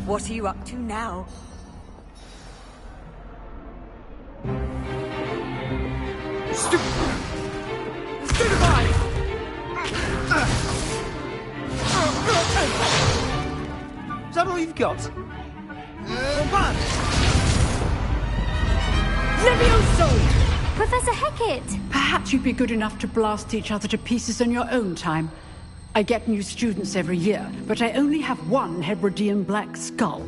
What are you up to now? Stupefy! Is that all you've got? One! Levioso! Professor Hecat! Perhaps you'd be good enough to blast each other to pieces in your own time. I get new students every year, but I only have one Hebridean black skull.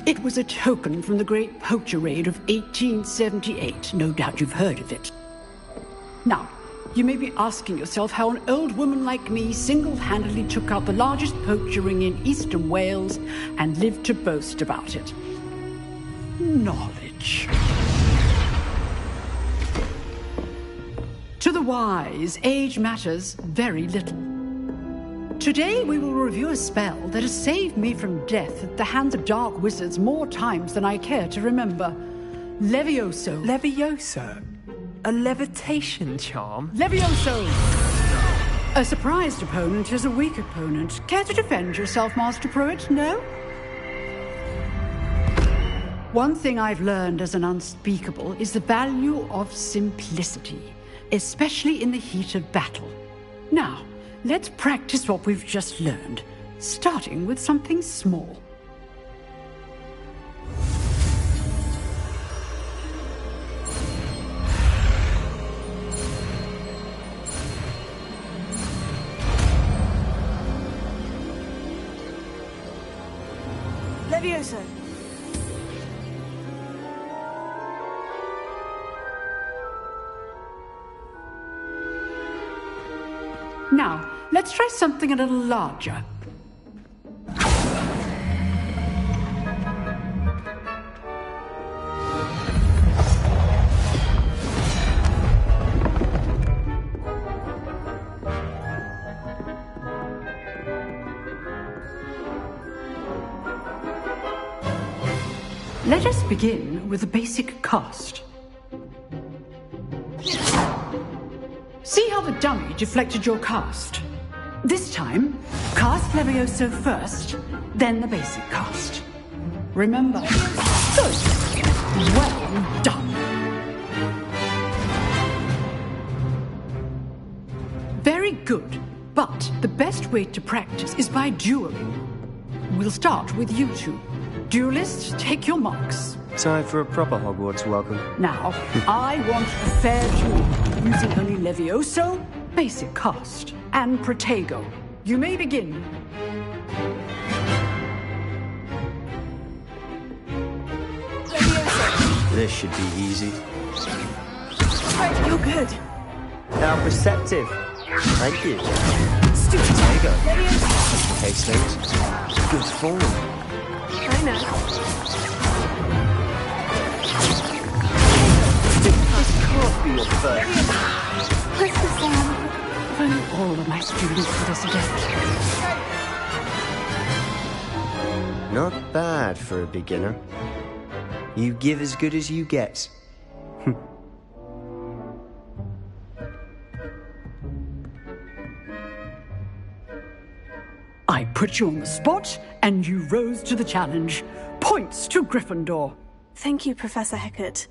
It was a token from the Great Poacher Raid of 1878. No doubt you've heard of it. Now, you may be asking yourself how an old woman like me single-handedly took out the largest poacher ring in eastern Wales and lived to boast about it. Knowledge. To the wise, age matters very little. Today we will review a spell that has saved me from death at the hands of dark wizards more times than I care to remember. Levioso. Levioso? A levitation charm? Levioso! A surprised opponent is a weak opponent. Care to defend yourself, Master Pruitt? No? One thing I've learned as an unspeakable is the value of simplicity, especially in the heat of battle. Now, let's practice what we've just learned, starting with something small. Levioso! Now, let's try something a little larger. Let us begin with the basic cast. See how the dummy deflected your cast? This time, cast Levioso first, then the basic cast. Remember? Good. Well done. Very good, but the best way to practice is by dueling. We'll start with you two. Duelists, take your marks. Time for a proper Hogwarts welcome. Now, I want a fair duel, using only Levioso, basic cast, and Protego. You may begin. This should be easy. You're good. Now perceptive. Thank you. Stupid. There you go. Levioso. Hastings. Good form. I know. This can't be your first. Christmas, Sam. If only all of my students were this adept. Not bad for a beginner. You give as good as you get. I put you on the spot, and you rose to the challenge. Points to Gryffindor. Thank you, Professor Hecat.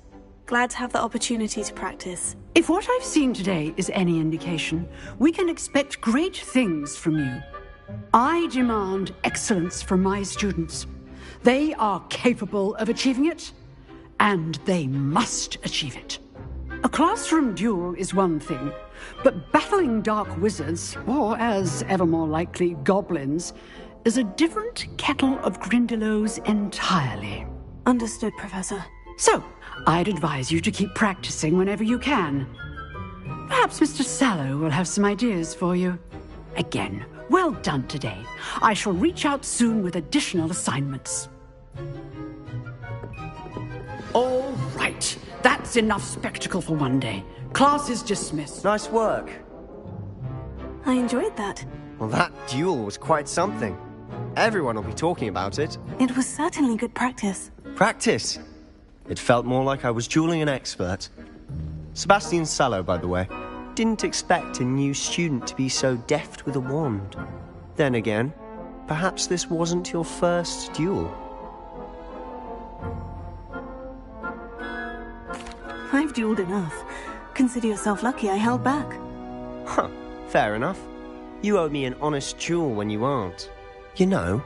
Glad to have the opportunity to practice. If what I've seen today is any indication, we can expect great things from you. I demand excellence from my students. They are capable of achieving it, and they must achieve it. A classroom duel is one thing, but battling dark wizards, or as ever more likely, goblins, is a different kettle of Grindylows entirely. Understood, Professor. So, I'd advise you to keep practicing whenever you can. Perhaps Mr. Sallow will have some ideas for you. Again, well done today. I shall reach out soon with additional assignments. All right. That's enough spectacle for one day. Class is dismissed. Nice work. I enjoyed that. Well, that duel was quite something. Everyone will be talking about it. It was certainly good practice. Practice. It felt more like I was dueling an expert. Sebastian Sallow, by the way, didn't expect a new student to be so deft with a wand. Then again, perhaps this wasn't your first duel. I've dueled enough. Consider yourself lucky I held back. Huh, fair enough. You owe me an honest duel when you aren't. You know,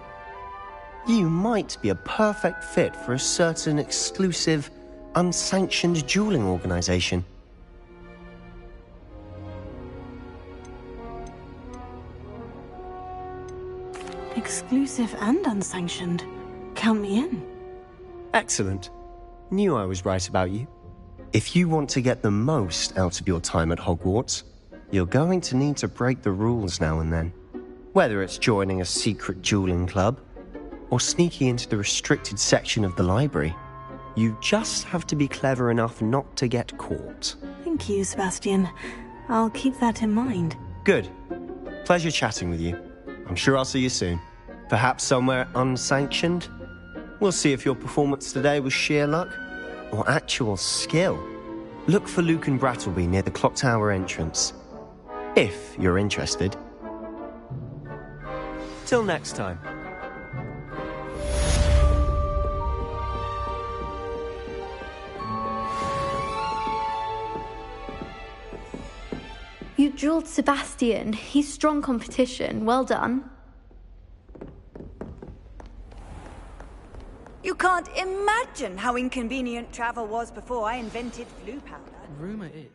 you might be a perfect fit for a certain exclusive, unsanctioned dueling organization. Exclusive and unsanctioned. Count me in. Excellent. Knew I was right about you. If you want to get the most out of your time at Hogwarts, you're going to need to break the rules now and then. Whether it's joining a secret dueling club, or sneaking into the restricted section of the library, you just have to be clever enough not to get caught. Thank you, Sebastian. I'll keep that in mind. Good. Pleasure chatting with you. I'm sure I'll see you soon. Perhaps somewhere unsanctioned? We'll see if your performance today was sheer luck or actual skill. Look for Luke and Brattleby near the clock tower entrance, if you're interested. Till next time. You dueled Sebastian. He's strong competition. Well done. You can't imagine how inconvenient travel was before I invented flu powder. Rumour is.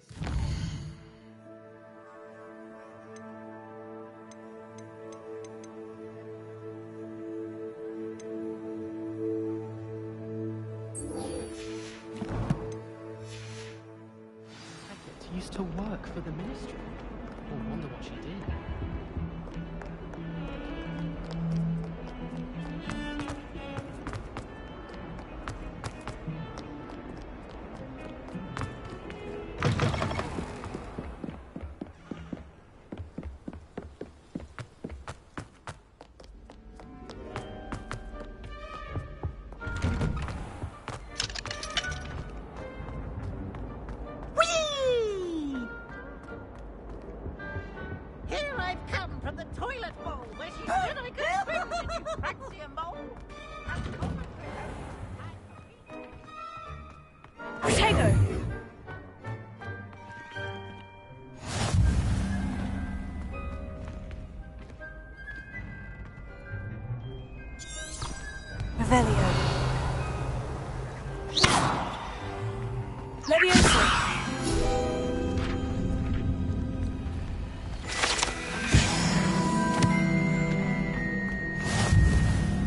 Hagrid used to work for the Ministry. I wonder what she did. Revelio. Leviosa.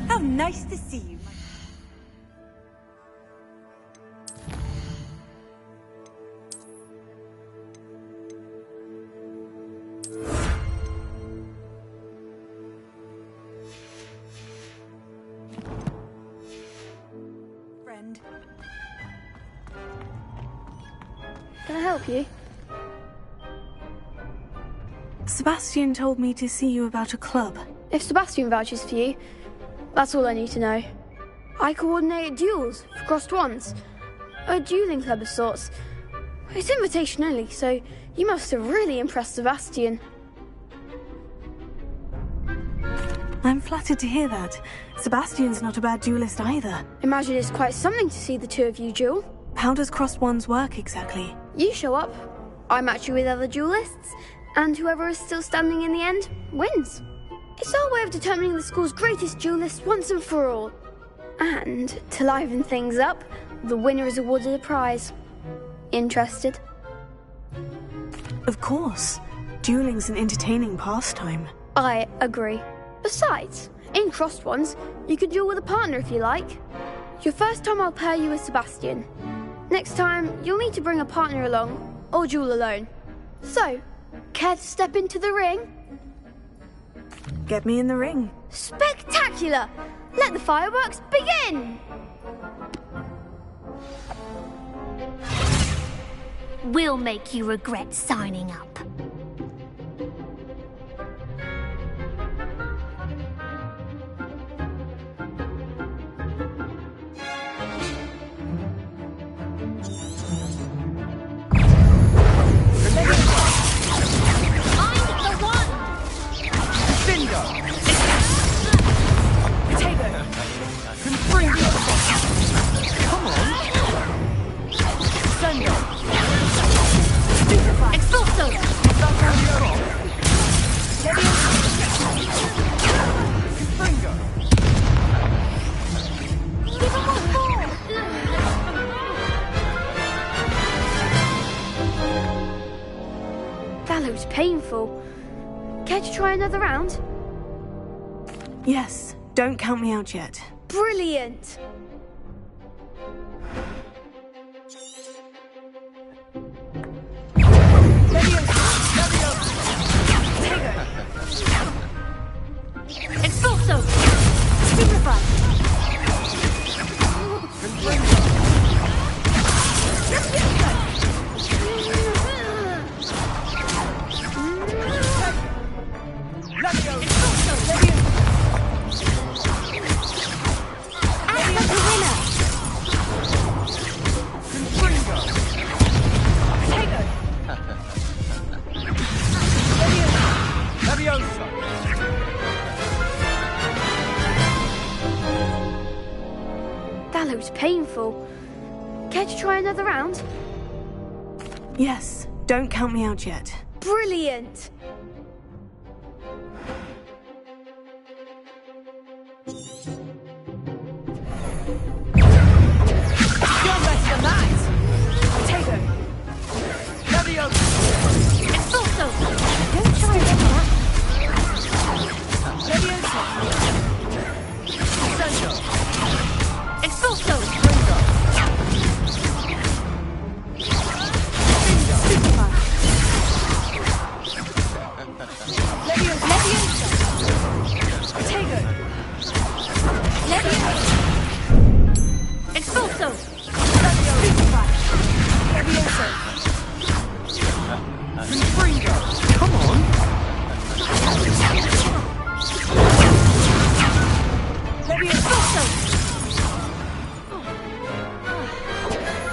How nice to see you. Friend. Can I help you? Sebastian told me to see you about a club. If Sebastian vouches for you, that's all I need to know. I coordinate duels for crossed wands. A dueling club of sorts. It's invitation only, so you must have really impressed Sebastian. I'm flattered to hear that. Sebastian's not a bad duelist either. Imagine it's quite something to see the two of you duel. How does crossed wands work exactly? You show up, I match you with other duelists, and whoever is still standing in the end wins. It's our way of determining the school's greatest duelist once and for all. And to liven things up, the winner is awarded a prize. Interested? Of course. Dueling's an entertaining pastime. I agree. Besides, in crossed ones, you could duel with a partner if you like. Your first time I'll pair you with Sebastian. Next time, you'll need to bring a partner along, or duel alone. So, care to step into the ring? Get me in the ring. Spectacular! Let the fireworks begin! We'll make you regret signing up. Gryffindor! looks painful. Care to try another round? Yes, don't count me out yet. Brilliant! Expulso! Stupefy! That looks painful. Care to try another round? Yes, don't count me out yet. Brilliant! You're less than that! Potato! Leviosa! Expulso! Don't try that. Leviosa! Incendio! Expulso! Potato! Expulso! Leviosa! Confringo! Come on! Expulso!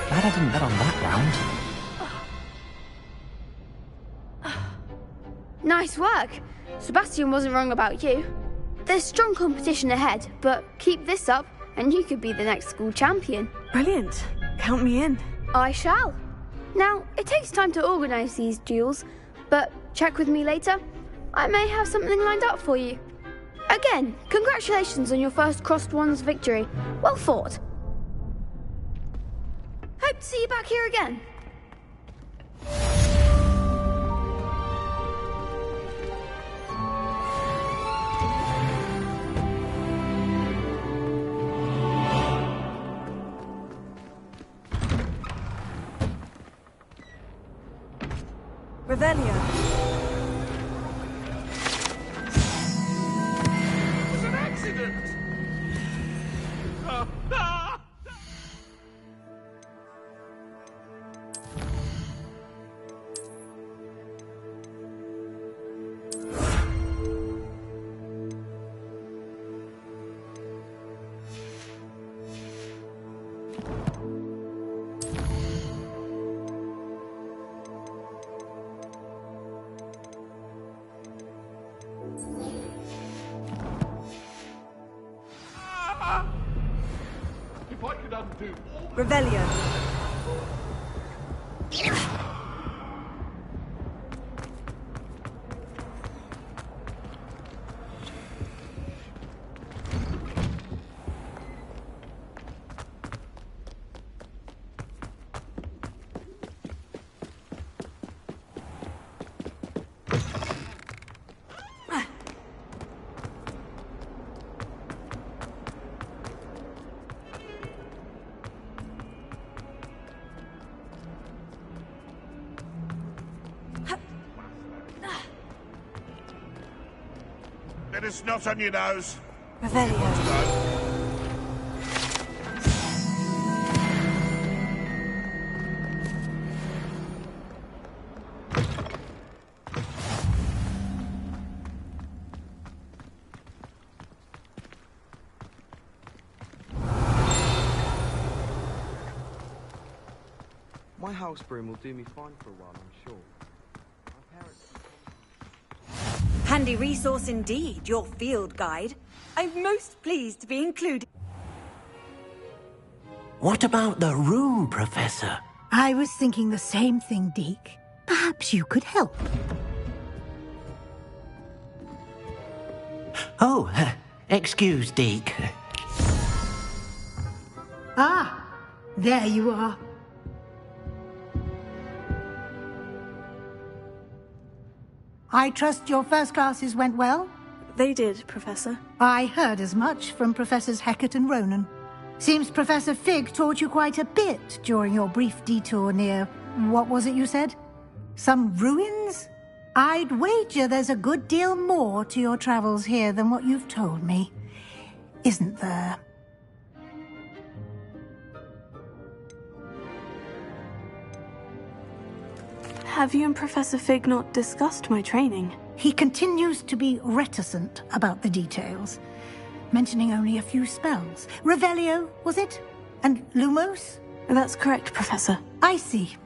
Glad I didn't bet on that round. Nice work. Sebastian wasn't wrong about you. There's strong competition ahead, but keep this up and you could be the next school champion. Brilliant. Count me in. I shall. Now, it takes time to organise these duels, but check with me later. I may have something lined up for you. Again, congratulations on your first Crossed Wands victory. Well fought. Hope to see you back here again. Revelio. It was an accident! If I could undo all Revelio. Bit of snot on your nose. Revelio. My house broom will do me fine for a while, I'm sure. My parents... Handy resource indeed, your field guide. I'm most pleased to be included. What about the room, Professor? I was thinking the same thing, Deke. Perhaps you could help. Oh, excuse, Deke. Ah, there you are. I trust your first classes went well? They did, Professor. I heard as much from Professors Hecat and Ronan. Seems Professor Fig taught you quite a bit during your brief detour near... what was it you said? Some ruins? I'd wager there's a good deal more to your travels here than what you've told me. Isn't there? Have you and Professor Fig not discussed my training? He continues to be reticent about the details, mentioning only a few spells. Revelio, was it? And Lumos? That's correct, Professor. I see.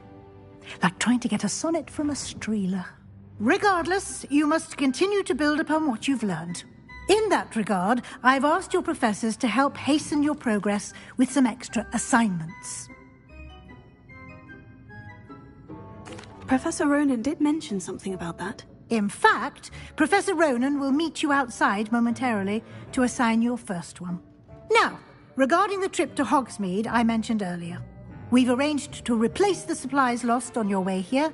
Like trying to get a sonnet from a streeler. Regardless, you must continue to build upon what you've learned. In that regard, I've asked your professors to help hasten your progress with some extra assignments. Professor Ronan did mention something about that. In fact, Professor Ronan will meet you outside momentarily to assign your first one. Now, regarding the trip to Hogsmeade I mentioned earlier, we've arranged to replace the supplies lost on your way here,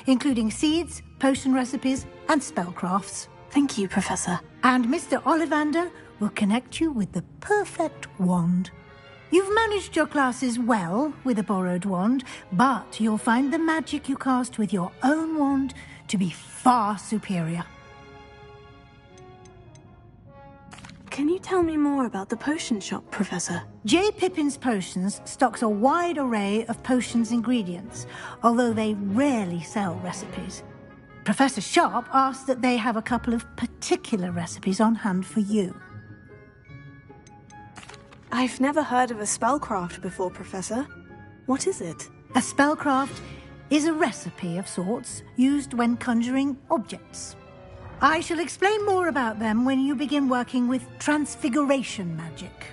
including seeds, potion recipes, and spellcrafts. Thank you, Professor. And Mr. Ollivander will connect you with the perfect wand. You've managed your classes well with a borrowed wand, but you'll find the magic you cast with your own wand to be far superior. Can you tell me more about the potion shop, Professor? J. Pippin's Potions stocks a wide array of potions ingredients, although they rarely sell recipes. Professor Sharp asked that they have a couple of particular recipes on hand for you. I've never heard of a spellcraft before, Professor. What is it? A spellcraft is a recipe of sorts used when conjuring objects. I shall explain more about them when you begin working with transfiguration magic.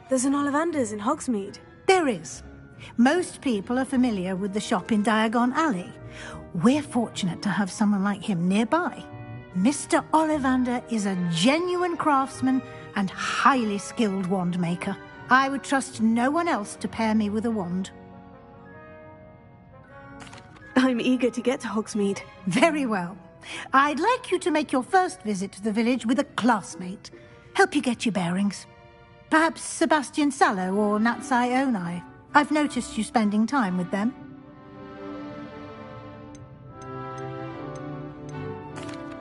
There's an Ollivander's in Hogsmeade. There is. Most people are familiar with the shop in Diagon Alley. We're fortunate to have someone like him nearby. Mr. Ollivander is a genuine craftsman and highly skilled wand maker. I would trust no one else to pair me with a wand. I'm eager to get to Hogsmeade. Very well. I'd like you to make your first visit to the village with a classmate. Help you get your bearings. Perhaps Sebastian Sallow or Natsai Onai. I've noticed you spending time with them.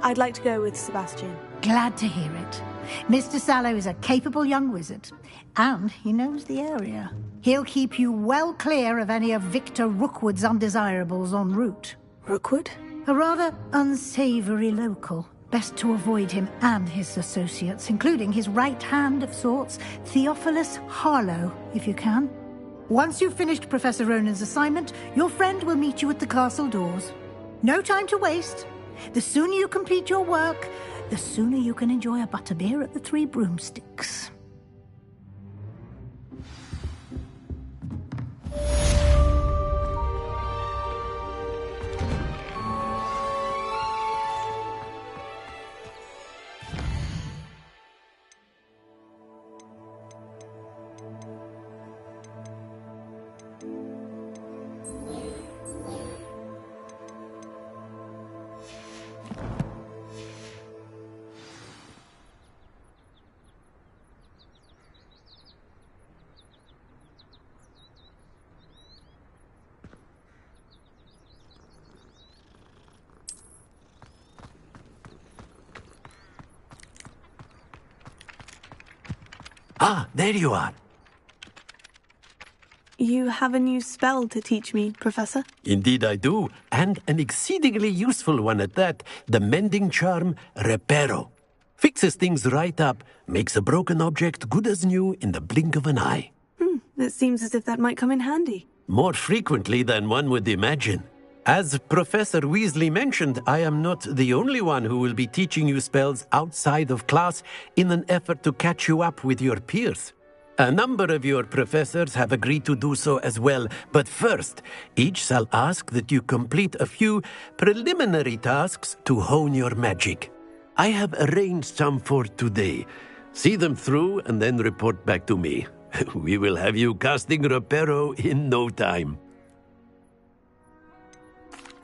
I'd like to go with Sebastian. Glad to hear it. Mr. Sallow is a capable young wizard, and he knows the area. He'll keep you well clear of any of Victor Rookwood's undesirables en route. Rookwood? A rather unsavoury local. Best to avoid him and his associates, including his right hand of sorts, Theophilus Harlow, if you can. Once you've finished Professor Ronan's assignment, your friend will meet you at the castle doors. No time to waste. The sooner you complete your work, the sooner you can enjoy a butterbeer at the Three Broomsticks. Ah, there you are. You have a new spell to teach me, Professor? Indeed I do, and an exceedingly useful one at that. The mending charm, Reparo. Fixes things right up, makes a broken object good as new in the blink of an eye. It seems as if that might come in handy. More frequently than one would imagine. As Professor Weasley mentioned, I am not the only one who will be teaching you spells outside of class in an effort to catch you up with your peers. A number of your professors have agreed to do so as well, but first, each shall ask that you complete a few preliminary tasks to hone your magic. I have arranged some for today. See them through and then report back to me. We will have you casting Reparo in no time.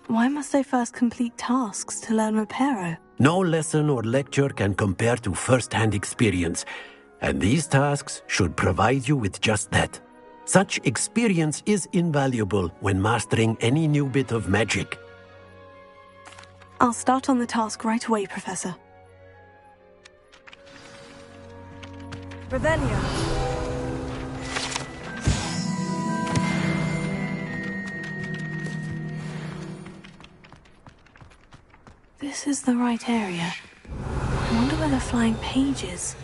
Why must I first complete tasks to learn Reparo? No lesson or lecture can compare to first-hand experience, and these tasks should provide you with just that. Such experience is invaluable when mastering any new bit of magic. I'll start on the task right away, Professor. Revelio. This is the right area. I wonder where the flying page is.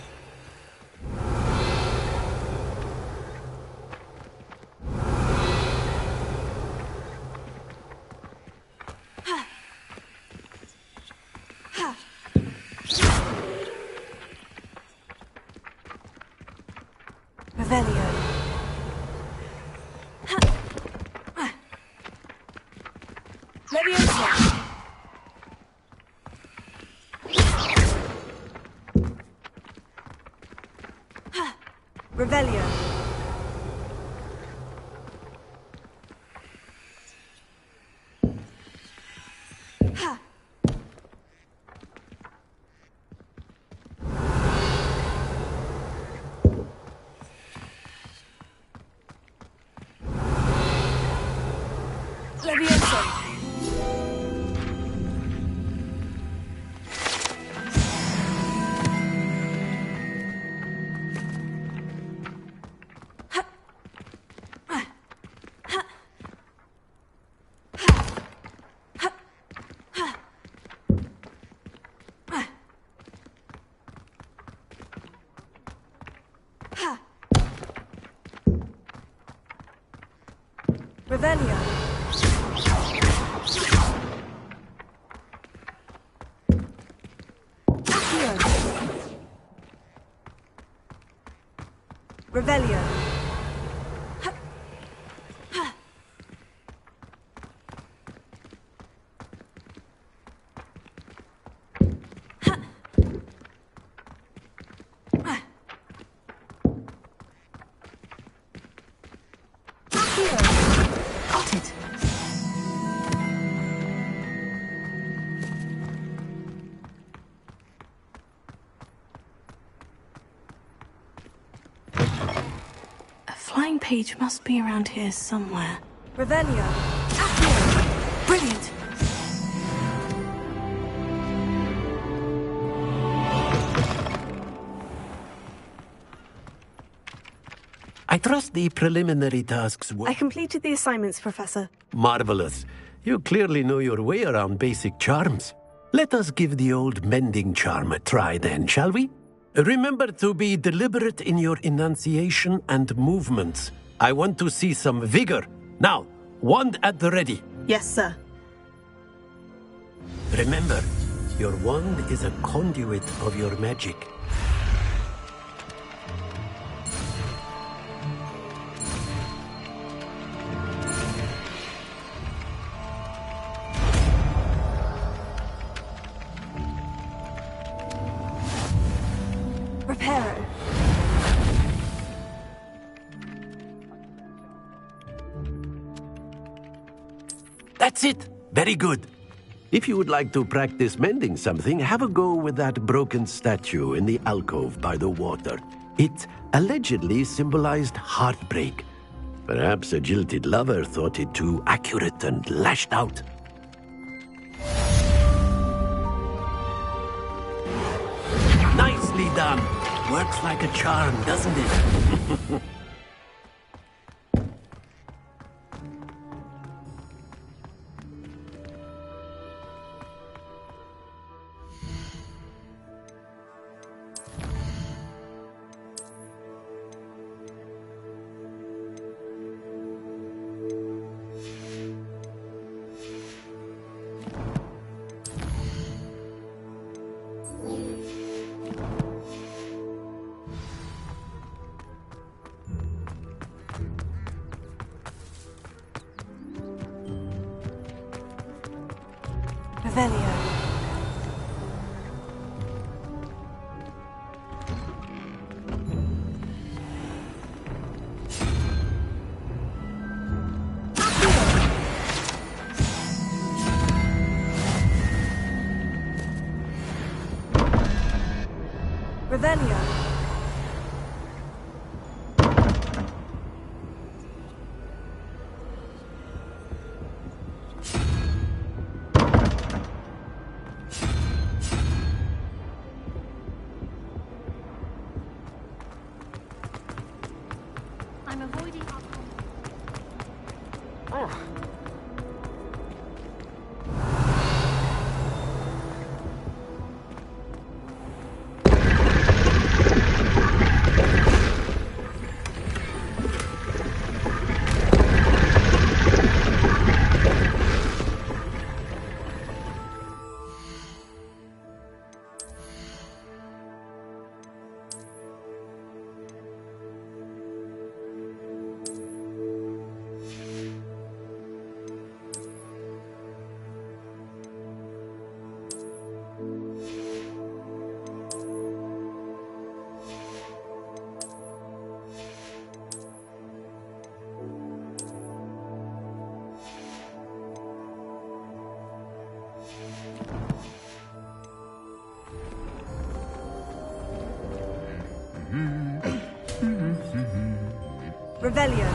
Revelio. Leviosa. Revelio. Leviosa. Revelio. Revelio. Got it. A flying page must be around here somewhere. Revelio. Brilliant. I trust the preliminary tasks were... I completed the assignments, Professor. Marvelous. You clearly know your way around basic charms. Let us give the old mending charm a try then, shall we? Remember to be deliberate in your enunciation and movements. I want to see some vigor. Now, wand at the ready. Yes, sir. Remember, your wand is a conduit of your magic. Reparo. That's it. Very good. If you would like to practice mending something, have a go with that broken statue in the alcove by the water. It allegedly symbolized heartbreak. Perhaps a jilted lover thought it too accurate and lashed out. Nicely done. Works like a charm, doesn't it? Revelio. Revelio. I'm avoiding. Revelio.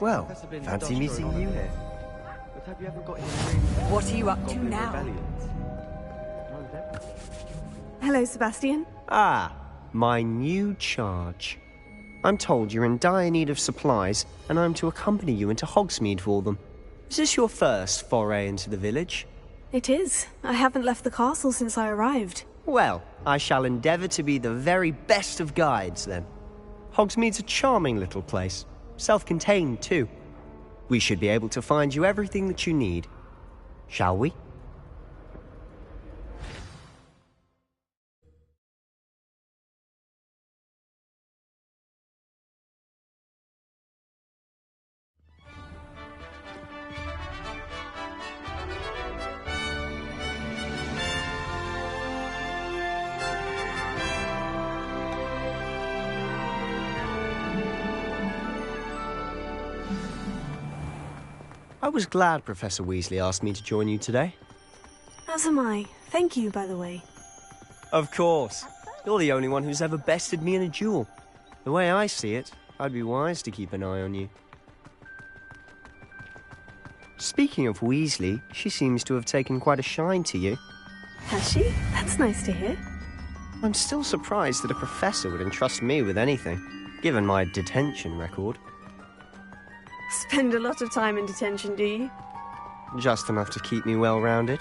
Well, fancy meeting you here. But have you ever got any What are you up to now? rebellions? Hello, Sebastian. Ah, my new charge. I'm told you're in dire need of supplies, and I'm to accompany you into Hogsmeade for them. Is this your first foray into the village? It is. I haven't left the castle since I arrived. Well, I shall endeavour to be the very best of guides, then. Hogsmeade's a charming little place. Self-contained, too. We should be able to find you everything that you need. Shall we? I was glad Professor Weasley asked me to join you today. As am I. Thank you, by the way. Of course. You're the only one who's ever bested me in a duel. The way I see it, I'd be wise to keep an eye on you. Speaking of Weasley, she seems to have taken quite a shine to you. Has she? That's nice to hear. I'm still surprised that a professor would entrust me with anything, given my detention record. Spend a lot of time in detention, do you? Just enough to keep me well-rounded.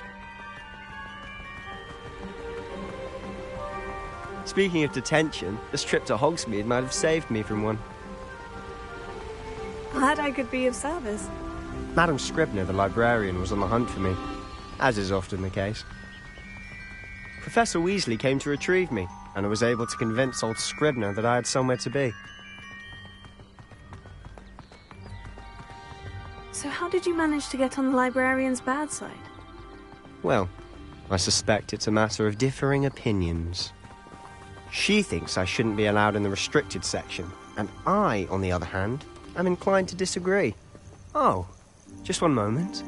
Speaking of detention, this trip to Hogsmeade might have saved me from one. Glad I could be of service. Madam Scribner, the librarian, was on the hunt for me, as is often the case. Professor Weasley came to retrieve me, and I was able to convince old Scribner that I had somewhere to be. So how did you manage to get on the librarian's bad side? Well, I suspect it's a matter of differing opinions. She thinks I shouldn't be allowed in the restricted section, and I, on the other hand, am inclined to disagree. Oh, just one moment.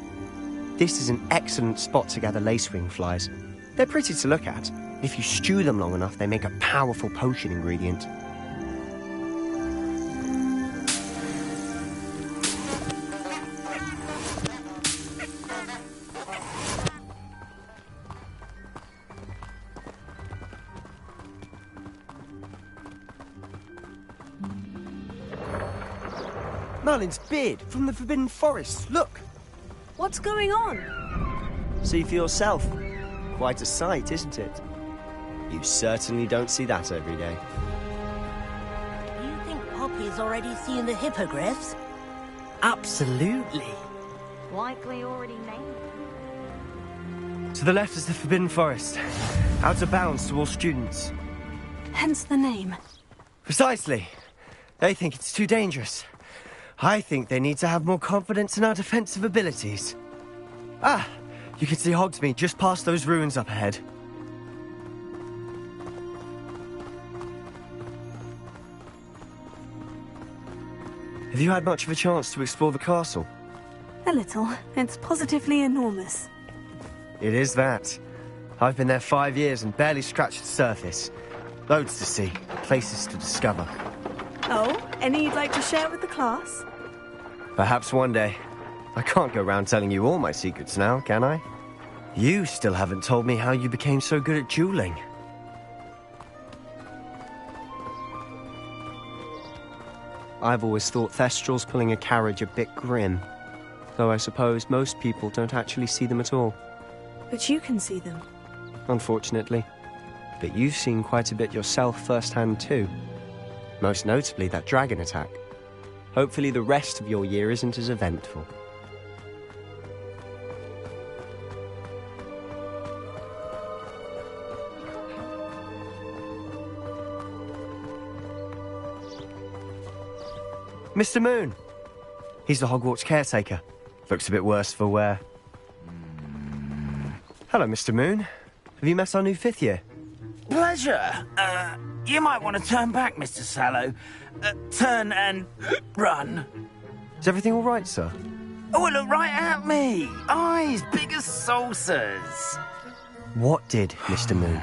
This is an excellent spot to gather lacewing flies. They're pretty to look at. If you stew them long enough, they make a powerful potion ingredient. Merlin's beard from the Forbidden Forest. Look! What's going on? See for yourself. Quite a sight, isn't it? You certainly don't see that every day. Do you think Poppy's already seen the hippogriffs? Absolutely. Likely already named. To the left is the Forbidden Forest. Out of bounds to all students. Hence the name. Precisely. They think it's too dangerous. I think they need to have more confidence in our defensive abilities. Ah, you can see Hogsmeade just past those ruins up ahead. Have you had much of a chance to explore the castle? A little. It's positively enormous. It is that. I've been there 5 years and barely scratched the surface. Loads to see, places to discover. Oh, any you'd like to share with the class? Perhaps one day. I can't go around telling you all my secrets now, can I? You still haven't told me how you became so good at dueling. I've always thought Thestrals pulling a carriage a bit grim. Though I suppose most people don't actually see them at all. But you can see them. Unfortunately. But you've seen quite a bit yourself firsthand too. Most notably that dragon attack. Hopefully the rest of your year isn't as eventful. Mr. Moon! He's the Hogwarts caretaker. Looks a bit worse for wear. Hello, Mr. Moon. Have you met our new 5th year? Pleasure. You might want to turn back, Mr. Sallow. Turn and run. Is everything all right, sir? Oh, look right at me. Eyes big as saucers. What did, Mr. Moon?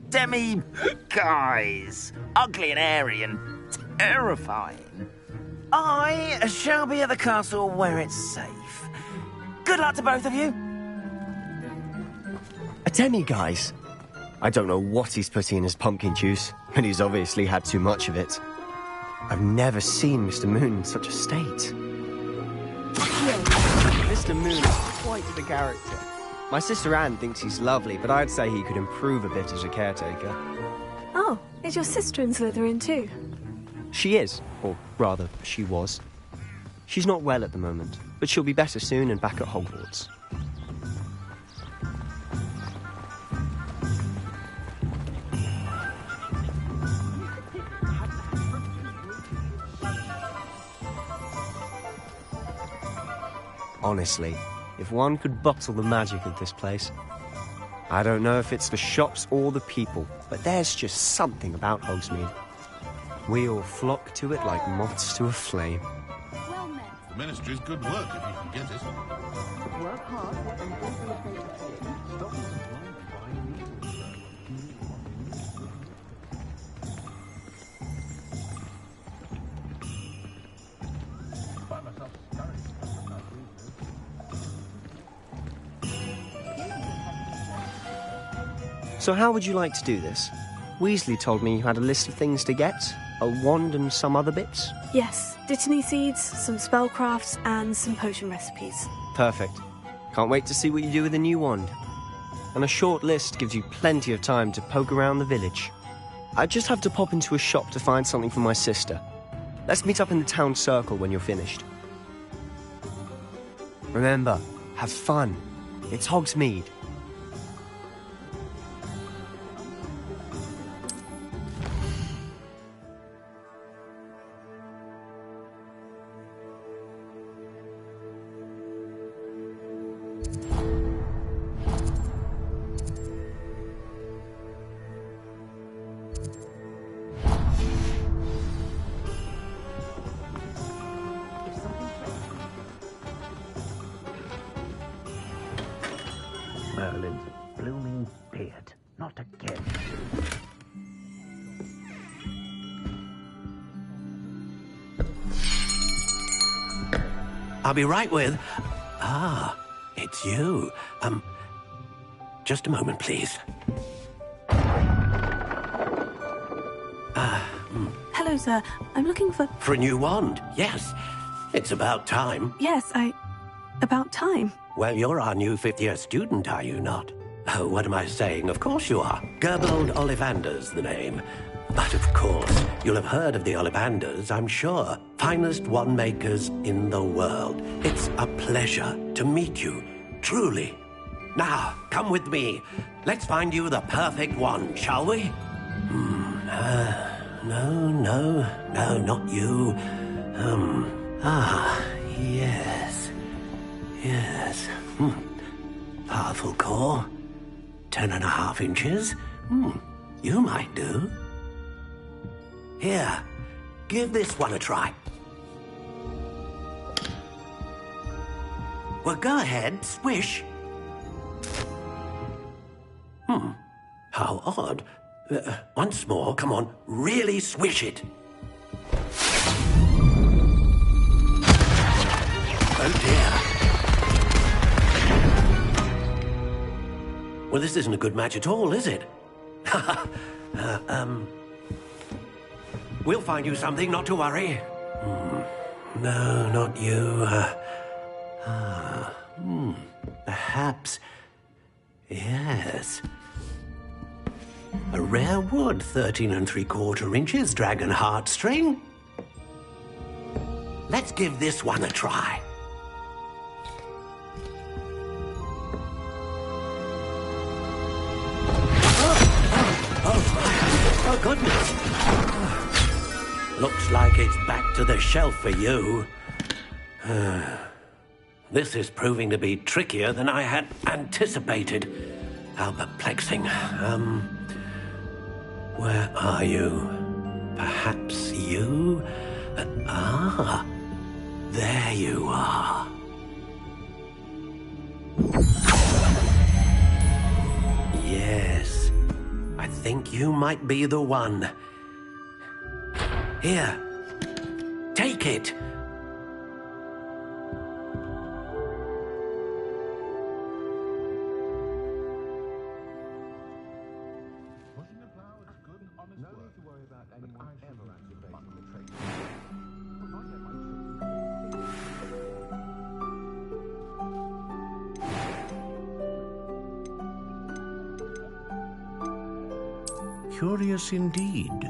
Demi guys. Ugly and airy and terrifying. I shall be at the castle where it's safe. Good luck to both of you. A demi-guise? I don't know what he's putting in his pumpkin juice, but he's obviously had too much of it. I've never seen Mr. Moon in such a state. Mr. Moon is quite the character. My sister Anne thinks he's lovely, but I'd say he could improve a bit as a caretaker. Oh, is your sister in Slytherin too? She is, or rather, she was. She's not well at the moment, but she'll be better soon and back at Hogwarts. Honestly, if one could bottle the magic of this place. I don't know if it's the shops or the people, but there's just something about Hogsmeade. We all flock to it like moths to a flame. The Ministry's good work if you can get it. Work hard and don't be afraid to fail. Stop being blind and buying needles. Find myself So how would you like to do this? Weasley told me you had a list of things to get, a wand and some other bits. Yes, Dittany seeds, some spellcrafts, and some potion recipes. Perfect. Can't wait to see what you do with the new wand. And a short list gives you plenty of time to poke around the village. I just have to pop into a shop to find something for my sister. Let's meet up in the town circle when you're finished. Remember, have fun. It's Hogsmeade. Merlin's blooming beard. Not again. I'll be right with... Ah, it's you. Just a moment, please. Hello, sir. I'm looking for... For a new wand, yes. It's about time. Yes, about time. Well, you're our new 5th-year student, are you not? Oh, what am I saying? Of course you are. Gerbold Ollivander's the name. But of course, you'll have heard of the Ollivanders, I'm sure. Finest wand makers in the world. It's a pleasure to meet you, truly. Now, come with me. Let's find you the perfect wand, shall we? No, not you. Yes. Powerful core. 10.5 inches. You might do. Here, give this one a try. Well, go ahead, swish. How odd. Once more, come on, really swish it. Oh dear. Well, this isn't a good match at all, is it? We'll find you something, not to worry. No, not you. Perhaps. Yes. A rare wood, 13 3/4 inches, dragon heartstring. Let's give this one a try. Oh, goodness. Looks like it's back to the shelf for you. This is proving to be trickier than I had anticipated. How perplexing. Where are you? Perhaps you? There you are. Yes, I think you might be the one. Here, take it. Curious indeed.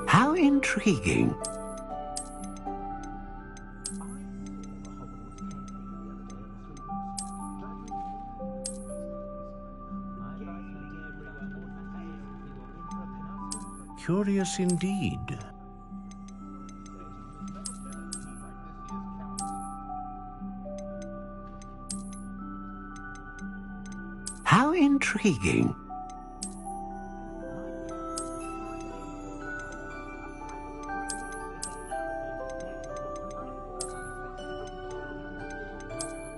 How intriguing. Curious indeed. How intriguing.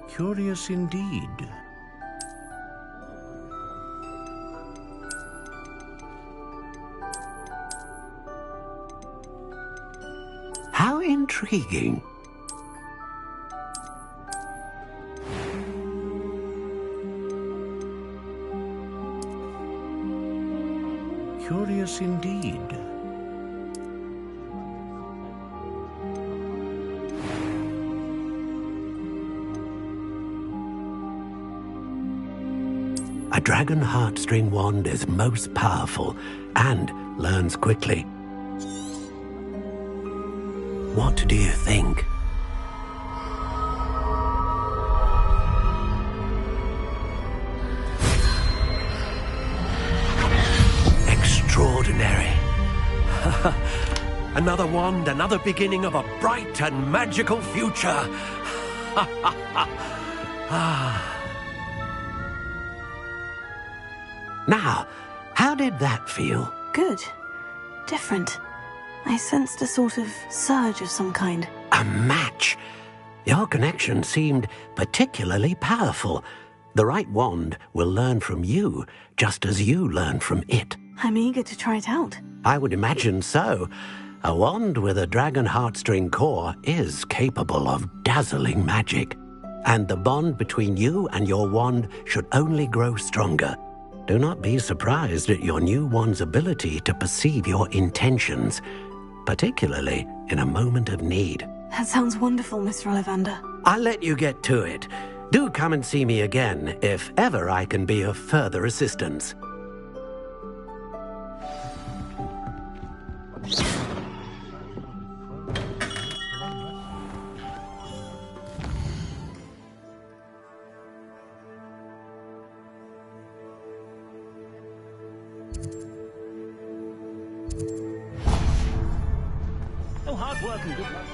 Curious indeed. How intriguing. Curious indeed. A dragon heartstring wand is most powerful and learns quickly. What do you think? Extraordinary. Another wand, another beginning of a bright and magical future. Now, how did that feel? Good. Different. I sensed a sort of surge of some kind. A match. Your connection seemed particularly powerful. The right wand will learn from you, just as you learn from it. I'm eager to try it out. I would imagine so. A wand with a dragon heartstring core is capable of dazzling magic. And the bond between you and your wand should only grow stronger. Do not be surprised at your new wand's ability to perceive your intentions, particularly in a moment of need. That sounds wonderful, Mr. Ollivander. I'll let you get to it. Do come and see me again if ever I can be of further assistance. Oh, hard work and good luck.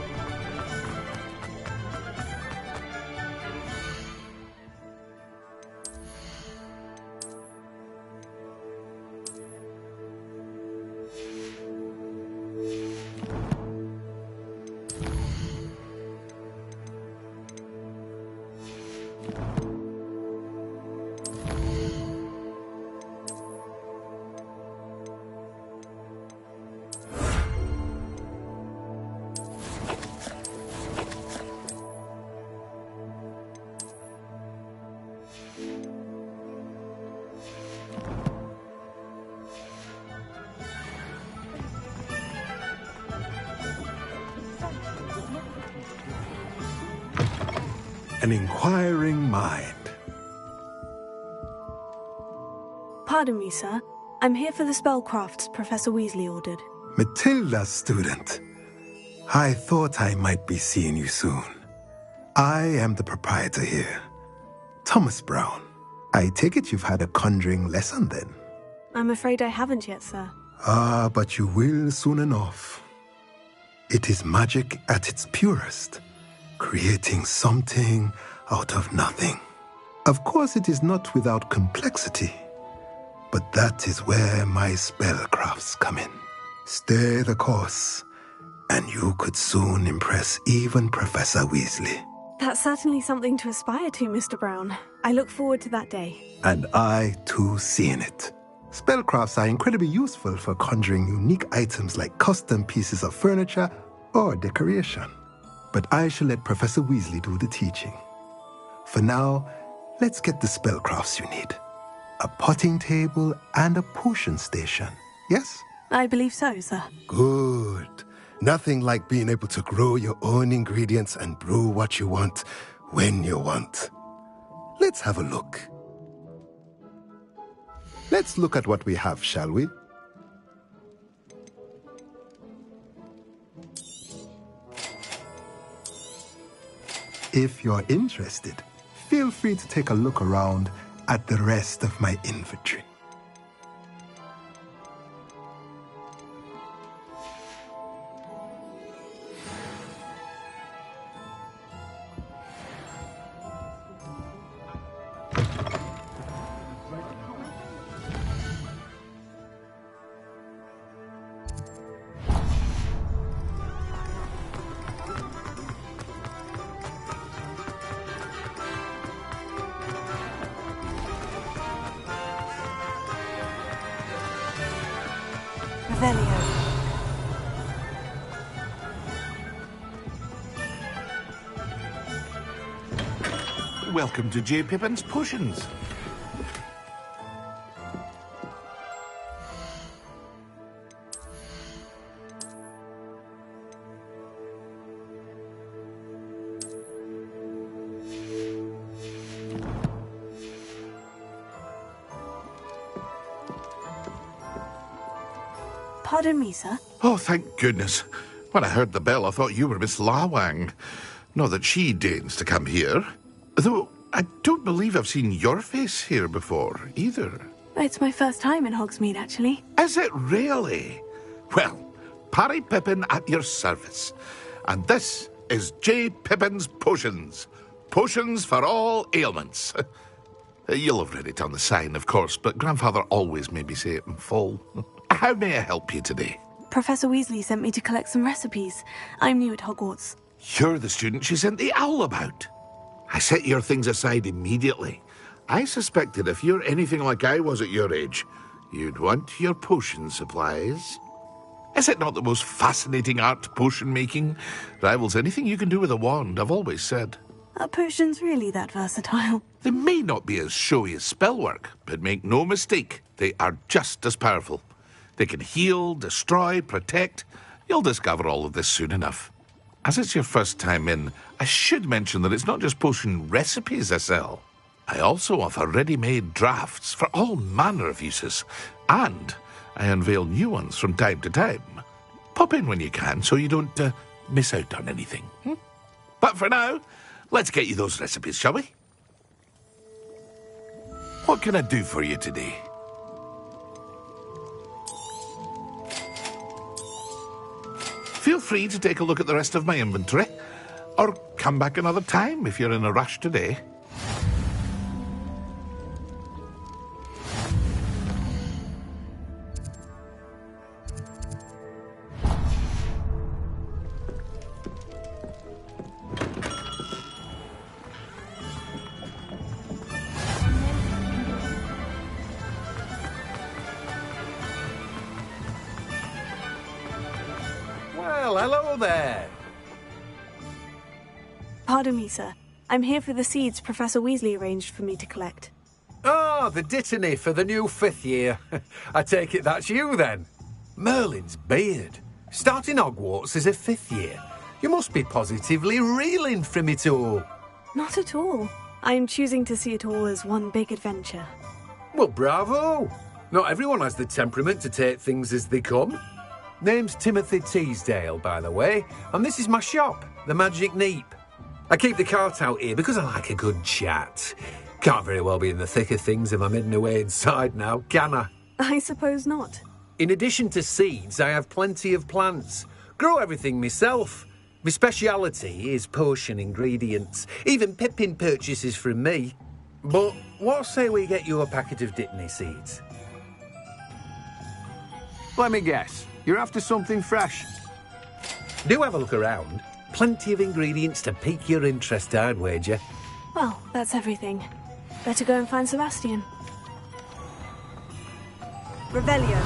an inquiring mind. Pardon me, sir. I'm here for the spellcrafts Professor Weasley ordered. Matilda, student. I thought I might be seeing you soon. I am the proprietor here, Thomas Brown. I take it you've had a conjuring lesson then? I'm afraid I haven't yet, sir. Ah, but you will soon enough. It is magic at its purest, creating something out of nothing. Of course, it is not without complexity, but that is where my spellcrafts come in. Stay the course, and you could soon impress even Professor Weasley. That's certainly something to aspire to, Mr. Brown. I look forward to that day. And I, too, seeing it. Spellcrafts are incredibly useful for conjuring unique items like custom pieces of furniture or decoration. But I shall let Professor Weasley do the teaching. For now, let's get the spellcrafts you need. A potting table and a potion station, yes? I believe so, sir. Good. Nothing like being able to grow your own ingredients and brew what you want when you want. Let's have a look. Let's look at what we have, shall we? If you're interested, feel free to take a look around at the rest of my inventory. Welcome to J. Pippin's Potions. Pardon me, sir. Oh, thank goodness. When I heard the bell, I thought you were Miss Lawang. Not that she deigns to come here. Though, I don't believe I've seen your face here before, either. It's my first time in Hogsmeade, actually. Is it really? Well, Parry Pippin at your service. And this is J. Pippin's Potions. Potions for all ailments. You'll have read it on the sign, of course, but Grandfather always made me say it in full. How may I help you today? Professor Weasley sent me to collect some recipes. I'm new at Hogwarts. You're the student she sent the owl about. I set your things aside immediately. I suspected if you're anything like I was at your age, you'd want your potion supplies. Is it not the most fascinating art, potion making? Rivals anything you can do with a wand, I've always said. Are potions really that versatile? They may not be as showy as spellwork, but make no mistake, they are just as powerful. They can heal, destroy, protect. You'll discover all of this soon enough. As it's your first time in, I should mention that it's not just potion recipes I sell. I also offer ready-made drafts for all manner of uses, and I unveil new ones from time to time. Pop in when you can so you don't miss out on anything. But for now, let's get you those recipes, shall we? What can I do for you today? Feel free to take a look at the rest of my inventory, or come back another time if you're in a rush today. Well, hello there. Pardon me, sir. I'm here for the seeds Professor Weasley arranged for me to collect. Oh, the dittany for the new 5th year. I take it that's you, then. Merlin's beard. Starting Hogwarts as a 5th year. You must be positively reeling from it all. Not at all. I'm choosing to see it all as one big adventure. Well, bravo! Not everyone has the temperament to take things as they come. Name's Timothy Teasdale, by the way, and this is my shop, the Magic Neep. I keep the cart out here because I like a good chat. Can't very well be in the thick of things if I'm hidden away inside now, can I? I suppose not. In addition to seeds, I have plenty of plants. Grow everything myself. My speciality is potion ingredients. Even Pippin purchases from me. But what say we get you a packet of Dittany seeds? Let me guess. You're after something fresh. Do have a look around. Plenty of ingredients to pique your interest, I'd wager. Well, that's everything. Better go and find Sebastian. Revelio.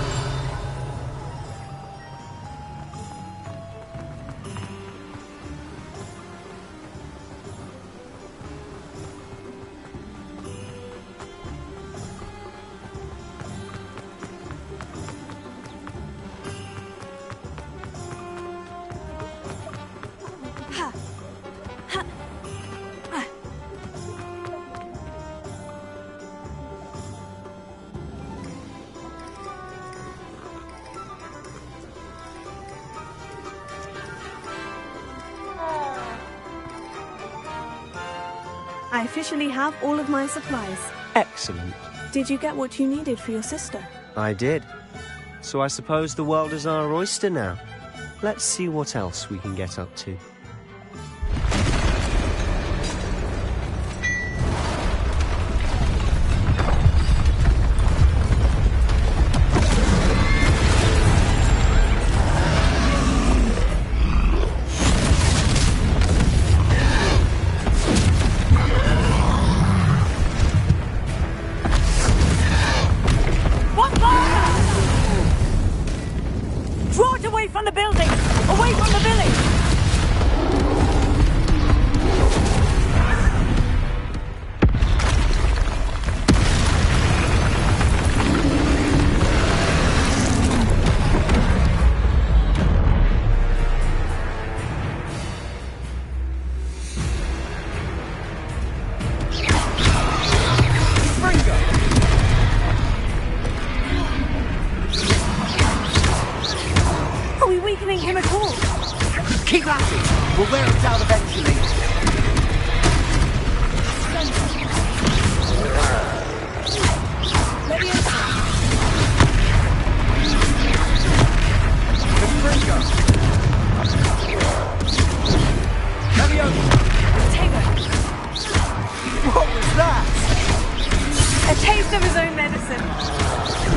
I officially have all of my supplies. Excellent. Did you get what you needed for your sister? I did. So I suppose the world is our oyster now. Let's see what else we can get up to. Draw it away from the building! Away from the village! Are we weakening him at all? Keep at it! We'll wear him down eventually. What was that? A taste of his own medicine.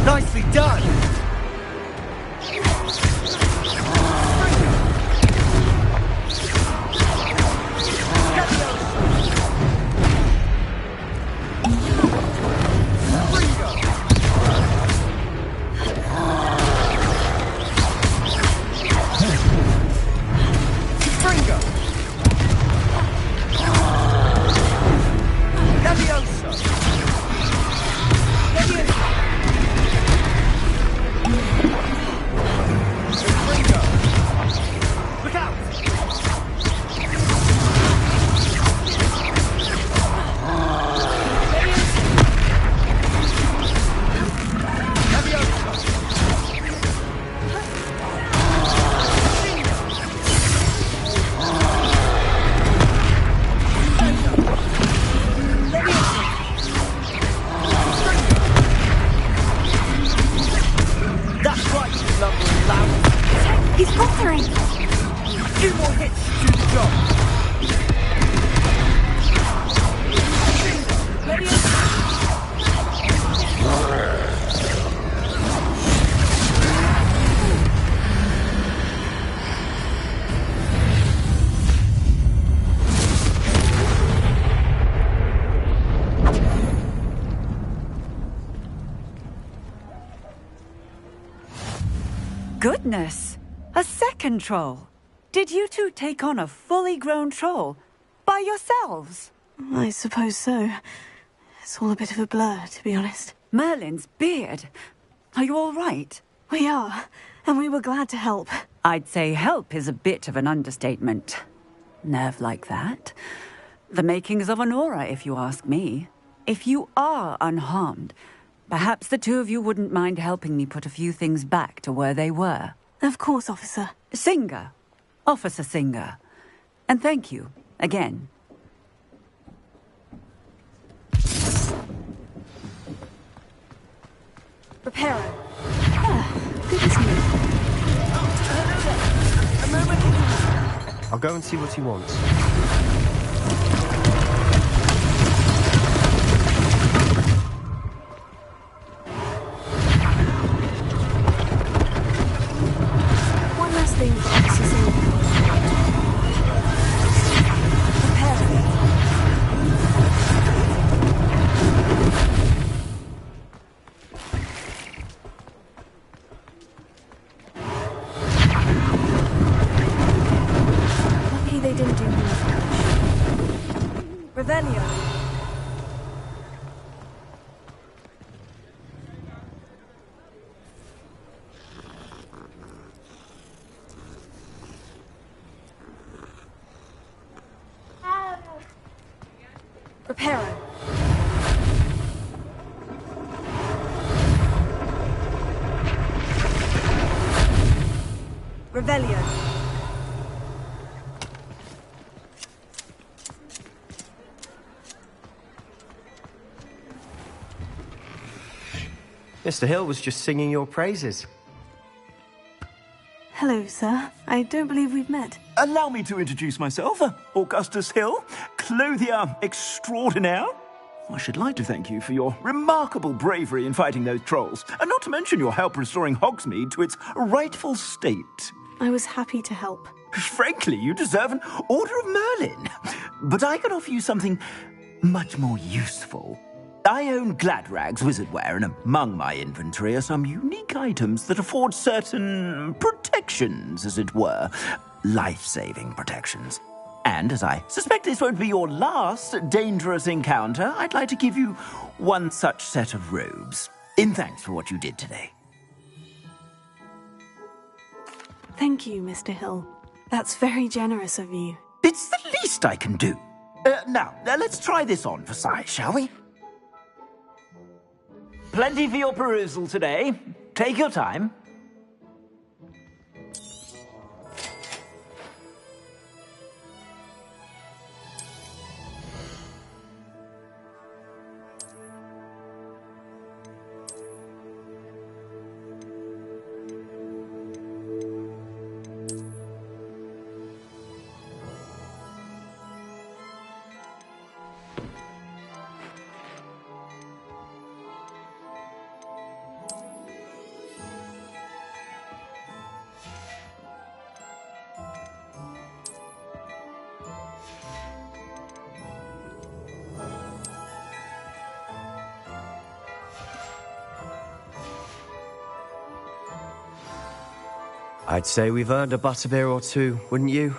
Nicely done! He's faltering! A few more hits to do the job. Goodness! A second troll! Did you two take on a fully grown troll? By yourselves? I suppose so. It's all a bit of a blur, to be honest. Merlin's beard. Are you all right? We are, and we were glad to help. I'd say help is a bit of an understatement. Nerve like that. The makings of an aura, if you ask me. If you are unharmed, perhaps the two of you wouldn't mind helping me put a few things back to where they were. Of course, officer. Singer. Officer Singer. And thank you, again. Reparo. I'll go and see what he wants. One last thing, Officer Singer. Lucky they didn't do more. Revelio. Reparo. Revelio. Mr. Hill was just singing your praises. Hello, sir. I don't believe we've met. Allow me to introduce myself, Augustus Hill, clothier extraordinaire. I should like to thank you for your remarkable bravery in fighting those trolls, and not to mention your help restoring Hogsmeade to its rightful state. I was happy to help. Frankly, you deserve an Order of Merlin. But I can offer you something much more useful. I own Gladrag's wizardware, and among my inventory are some unique items that afford certain protections, as it were. Life-saving protections. And as I suspect this won't be your last dangerous encounter, I'd like to give you one such set of robes, in thanks for what you did today. Thank you, Mr. Hill. That's very generous of you. It's the least I can do. Now, let's try this on for size, shall we? Plenty for your perusal today. Take your time. I'd say we've earned a butterbeer or two, wouldn't you?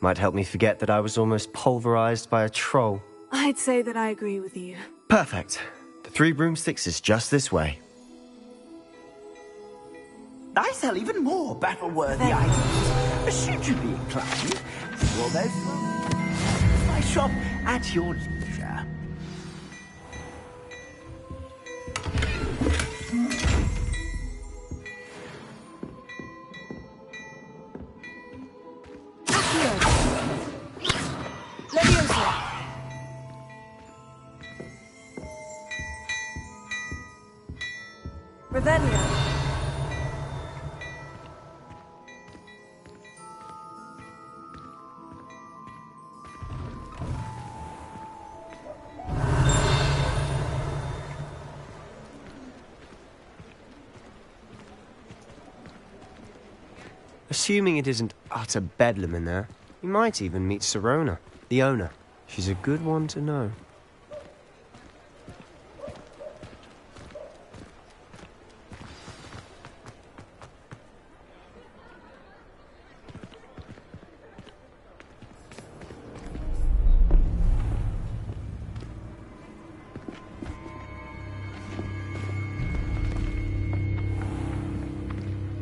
Might help me forget that I was almost pulverized by a troll. I'd say that I agree with you. Perfect. The 3 broomsticks is just this way. I sell even more battle-worthy items. Should you be inclined, well, there's my shop at your leisure. Revelio. Assuming it isn't utter bedlam in there, you might even meet Sirona, the owner. She's a good one to know.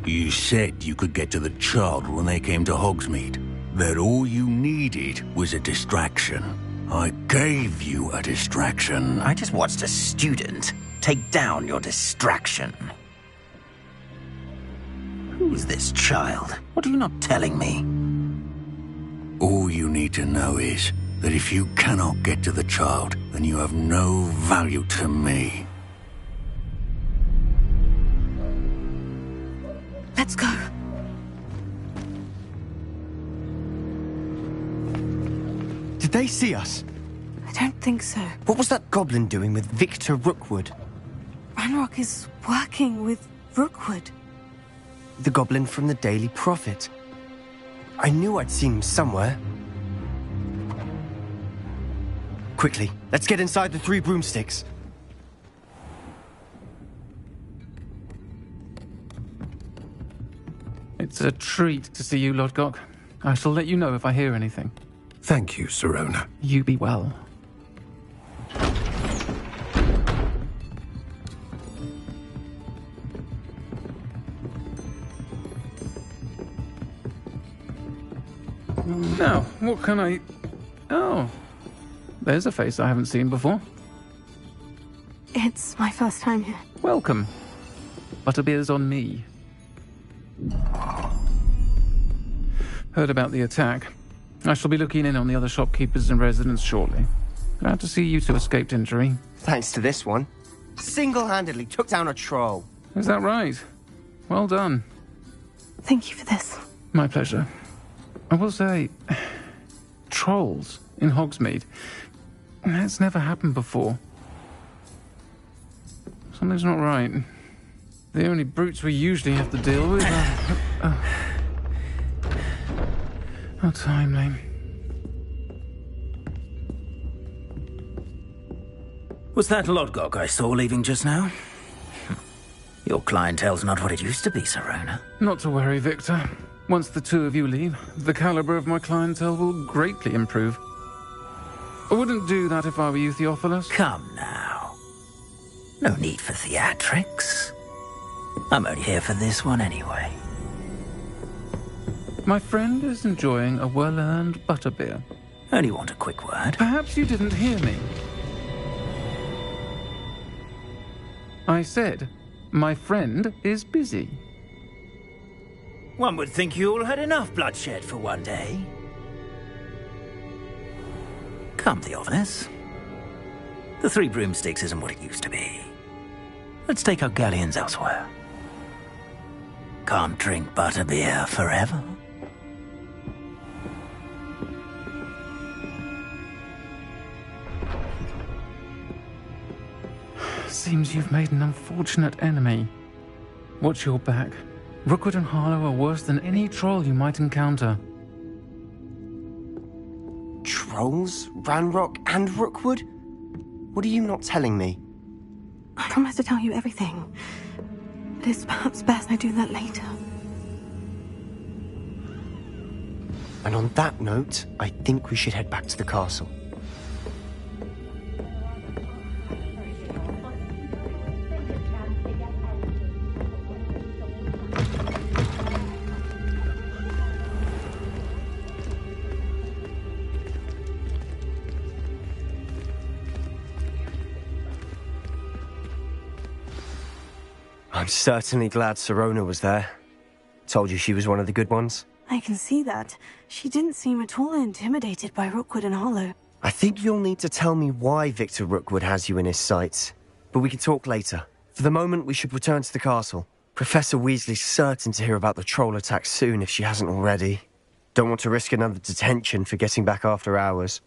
You said you could get to the child when they came to Hogsmeade. That all you needed was a distraction. I gave you a distraction. I just watched a student take down your distraction. Who's this child? What are you not telling me? All you need to know is that if you cannot get to the child, then you have no value to me. Let's go. Did they see us? I don't think so. What was that goblin doing with Victor Rookwood? Ranrock is working with Rookwood. The goblin from the Daily Prophet. I knew I'd seen him somewhere. Quickly, let's get inside the 3 broomsticks. It's a treat to see you, Lodgok. I shall let you know if I hear anything. Thank you, Sirona. You be well. Now, what can I... Oh, there's a face I haven't seen before. It's my first time here. Welcome. Butterbeer's on me. Heard about the attack. I shall be looking in on the other shopkeepers and residents shortly. Glad to see you two escaped injury. Thanks to this one. Single-handedly took down a troll. Is that right? Well done. Thank you for this. My pleasure. I will say, trolls in Hogsmeade. That's never happened before. Something's not right. The only brutes we usually have to deal with are... How timely. Was that Lodgok I saw leaving just now? Your clientele's not what it used to be, Sirona. Not to worry, Victor. Once the 2 of you leave, the caliber of my clientele will greatly improve. I wouldn't do that if I were you, Theophilus. Come now. No need for theatrics. I'm only here for this one anyway. My friend is enjoying a well-earned butterbeer. Only want a quick word. Perhaps you didn't hear me. I said, my friend is busy. One would think you all had enough bloodshed for one day. Come, Theophilus. The 3 broomsticks isn't what it used to be. Let's take our galleons elsewhere. Can't drink butterbeer forever. Seems you've made an unfortunate enemy. Watch your back. Rookwood and Harlow are worse than any troll you might encounter. Trolls? Ranrock and Rookwood? What are you not telling me? I promise to tell you everything. But it's perhaps best I do that later. And on that note, I think we should head back to the castle. I'm certainly glad Sirona was there. Told you she was one of the good ones. I can see that. She didn't seem at all intimidated by Rookwood and Harlow. I think you'll need to tell me why Victor Rookwood has you in his sights. But we can talk later. For the moment, we should return to the castle. Professor Weasley's certain to hear about the troll attack soon if she hasn't already. Don't want to risk another detention for getting back after hours.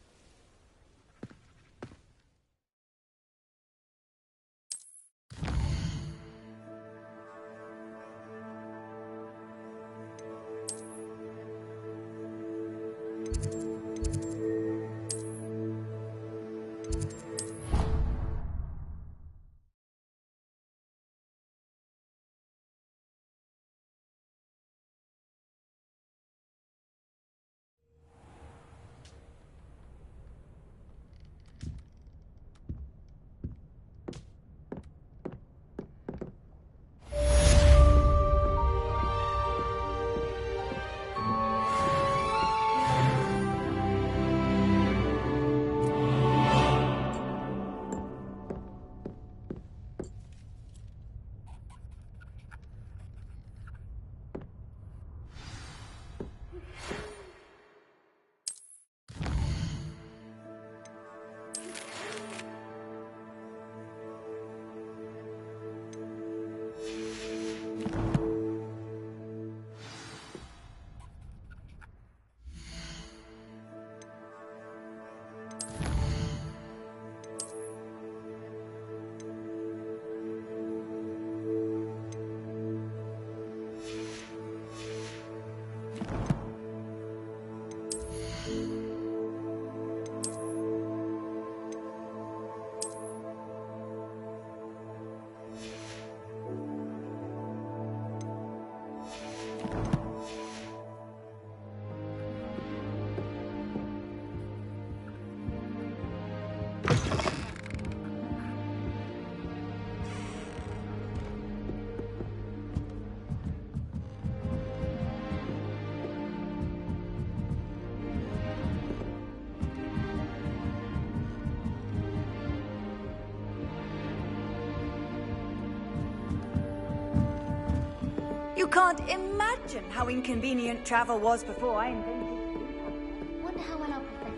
You can't imagine how inconvenient travel was before I invented it. Wonder how well our professor.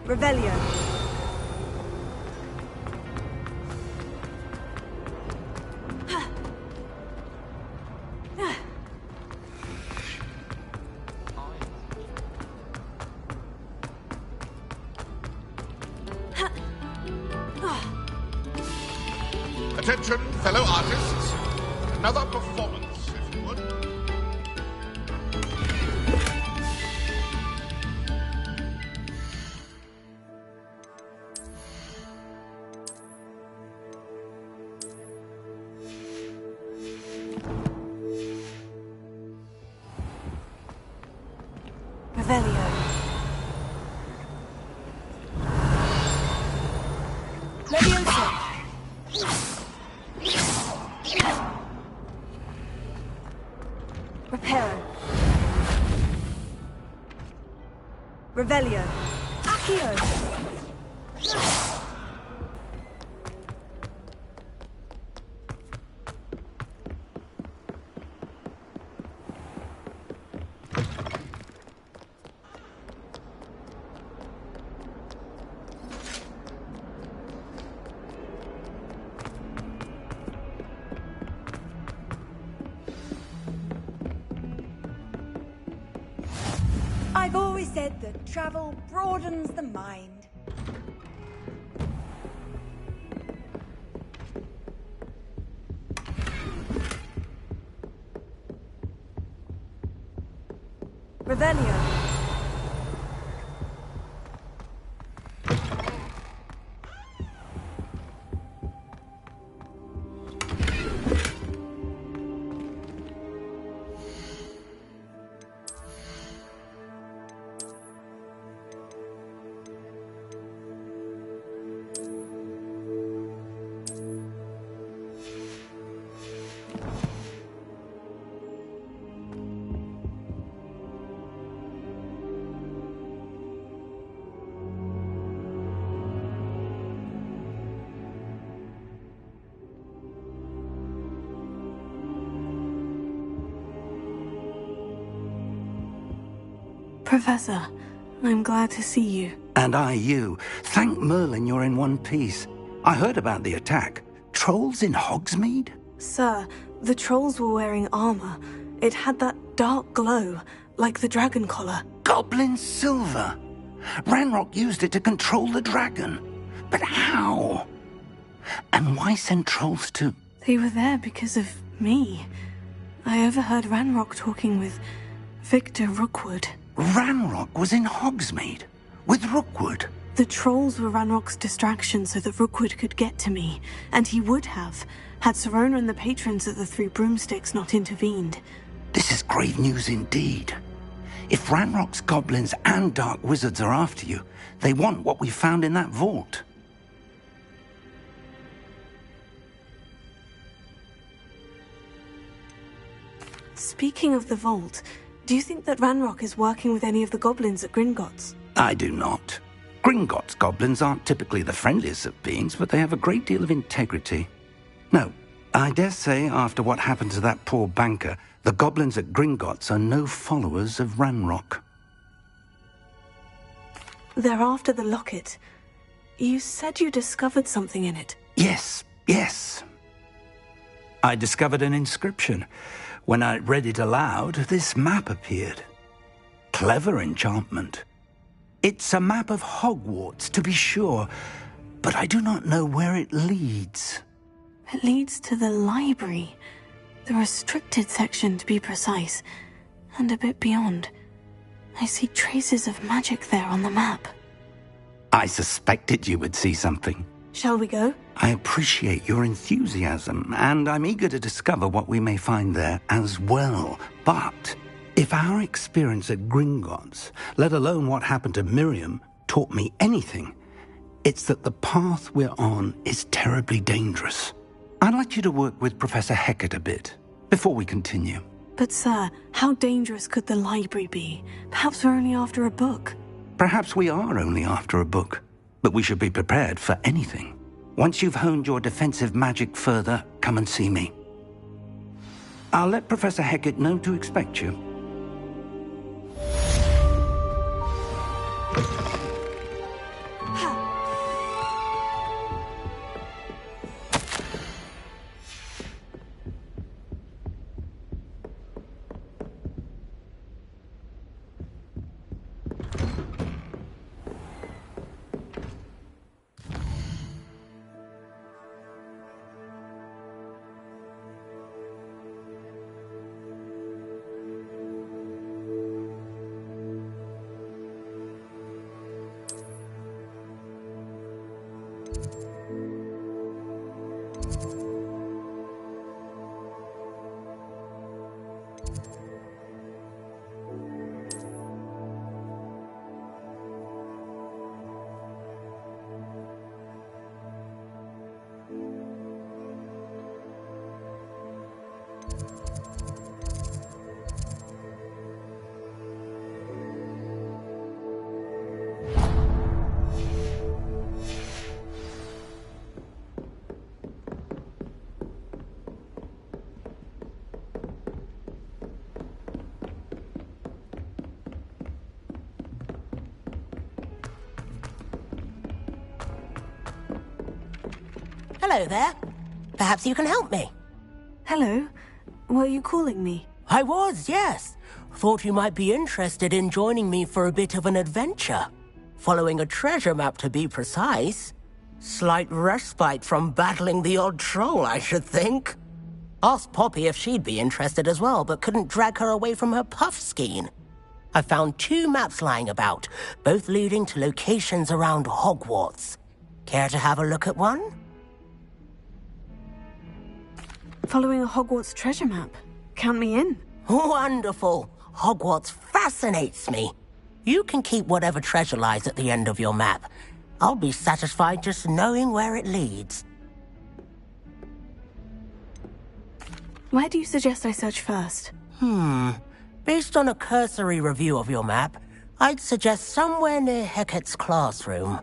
Revelio. Attention, fellow artists. Another performance, if you would. Revelio. Leviosa. Reparo. Revelio. Accio. I've always said that travel broadens the mind. Revelio. Professor, I'm glad to see you. And I you. Thank Merlin you're in one piece. I heard about the attack. Trolls in Hogsmeade? Sir, the trolls were wearing armor. It had that dark glow, like the dragon collar. Goblin silver! Ranrock used it to control the dragon. But how? And why send trolls to... They were there because of me. I overheard Ranrock talking with Victor Rookwood. Ranrock was in Hogsmeade? With Rookwood? The trolls were Ranrock's distraction so that Rookwood could get to me. And he would have, had Serona and the patrons at the Three Broomsticks not intervened. This is grave news indeed. If Ranrock's goblins and dark wizards are after you, they want what we found in that vault. Speaking of the vault, do you think that Ranrock is working with any of the goblins at Gringotts? I do not. Gringotts goblins aren't typically the friendliest of beings, but they have a great deal of integrity. No, I dare say after what happened to that poor banker, the goblins at Gringotts are no followers of Ranrock. They're after the locket. You said you discovered something in it. Yes. I discovered an inscription. When I read it aloud, this map appeared. Clever enchantment. It's a map of Hogwarts, to be sure, but I do not know where it leads. It leads to the library. The restricted section, to be precise. And a bit beyond. I see traces of magic there on the map. I suspected you would see something. Shall we go? I appreciate your enthusiasm, and I'm eager to discover what we may find there as well. But if our experience at Gringotts, let alone what happened to Miriam, taught me anything, it's that the path we're on is terribly dangerous. I'd like you to work with Professor Hecat a bit, before we continue. But sir, how dangerous could the library be? Perhaps we're only after a book. Perhaps we are only after a book, but we should be prepared for anything. Once you've honed your defensive magic further, come and see me. I'll let Professor Hecat know to expect you. Hello there. Perhaps you can help me. Hello. Were you calling me? I was, yes. Thought you might be interested in joining me for a bit of an adventure. Following a treasure map, to be precise. Slight respite from battling the odd troll, I should think. Asked Poppy if she'd be interested as well, but couldn't drag her away from her puff skein. I found 2 maps lying about, both leading to locations around Hogwarts. Care to have a look at one? Following a Hogwarts treasure map. Count me in. Wonderful. Hogwarts fascinates me. You can keep whatever treasure lies at the end of your map. I'll be satisfied just knowing where it leads. Where do you suggest I search first? Based on a cursory review of your map, I'd suggest somewhere near Hecat's classroom.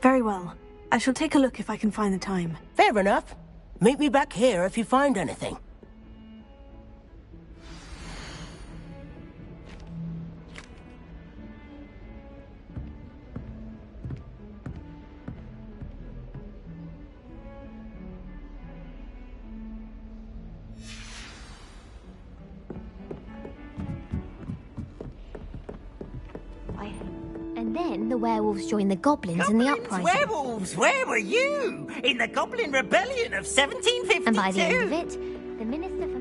Very well. I shall take a look if I can find the time. Fair enough. Meet me back here if you find anything. And then the werewolves joined the goblins in the uprising. Werewolves! Where were you? In the Goblin Rebellion of 1752? And by the end of it, the Minister for